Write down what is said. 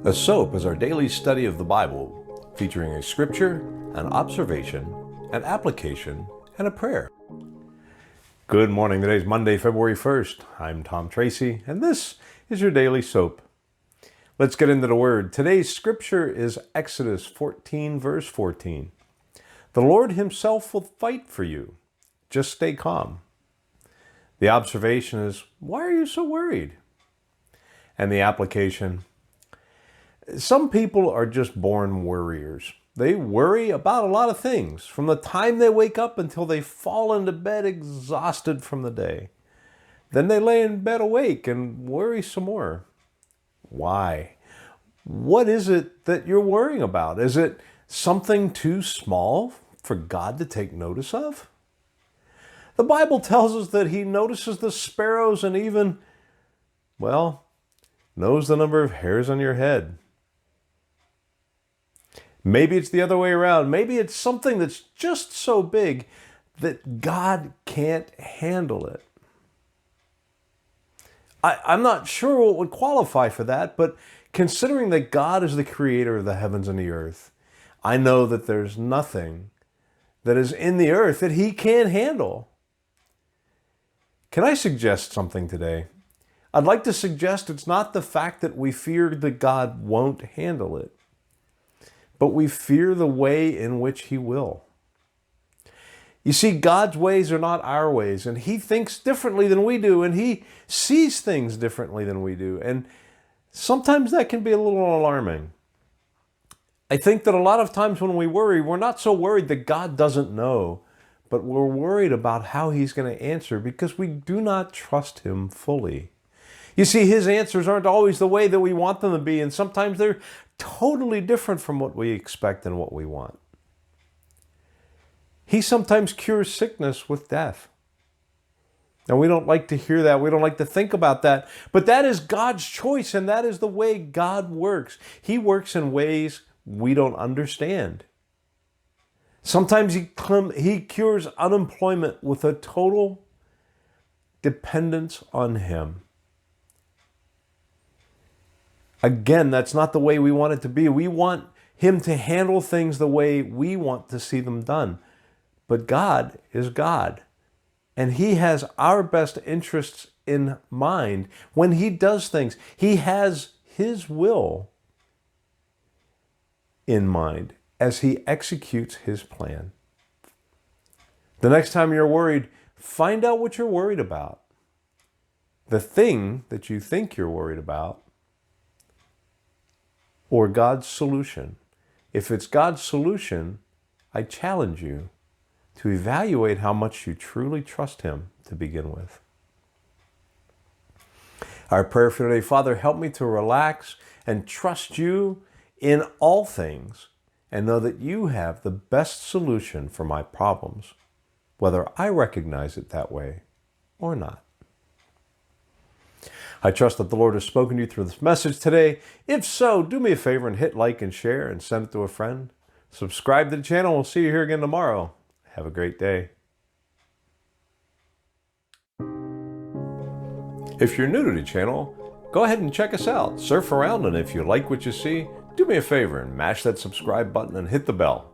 S.O.A.P is our daily study of the Bible, featuring a scripture, an observation, an application, and a prayer. Good morning. Today's Monday, February 1st. I'm Tom Tracy, and this is your daily S.O.A.P. Let's get into the Word. Today's scripture is Exodus 14, verse 14. The Lord Himself will fight for you. Just stay calm. The observation is, why are you so worried? And the application, some people are just born worriers. They worry about a lot of things from the time they wake up until they fall into bed exhausted from the day. Then they lay in bed awake and worry some more. Why? What is it that you're worrying about? Is it something too small for God to take notice of? The Bible tells us that He notices the sparrows and even, knows the number of hairs on your head. Maybe it's the other way around. Maybe it's something that's just so big that God can't handle it. I'm not sure what would qualify for that, but considering that God is the creator of the heavens and the earth, I know that there's nothing that is in the earth that He can't handle. Can I suggest something today? I'd like to suggest it's not the fact that we fear that God won't handle it, but we fear the way in which He will. You see, God's ways are not our ways, and He thinks differently than we do, and He sees things differently than we do, and sometimes that can be a little alarming. I think that a lot of times when we worry, we're not so worried that God doesn't know, but we're worried about how He's going to answer because we do not trust Him fully. You see, His answers aren't always the way that we want them to be, and sometimes they're totally different from what we expect and what we want. He sometimes cures sickness with death. And we don't like to hear that. We don't like to think about that. But that is God's choice, and that is the way God works. He works in ways we don't understand. Sometimes He cures unemployment with a total dependence on Him. Again, that's not the way we want it to be. We want Him to handle things the way we want to see them done. But God is God, and He has our best interests in mind. When He does things, He has His will in mind as He executes His plan. The next time you're worried, find out what you're worried about. The thing that you think you're worried about, or God's solution. If it's God's solution, I challenge you to evaluate how much you truly trust Him to begin with. Our prayer for today, Father, help me to relax and trust You in all things and know that You have the best solution for my problems, whether I recognize it that way or not. I trust that the Lord has spoken to you through this message today. If so, do me a favor and hit like and share and send it to a friend. Subscribe to the channel. We'll see you here again tomorrow. Have a great day. If you're new to the channel, go ahead and check us out. Surf around, and if you like what you see, do me a favor and mash that subscribe button and hit the bell.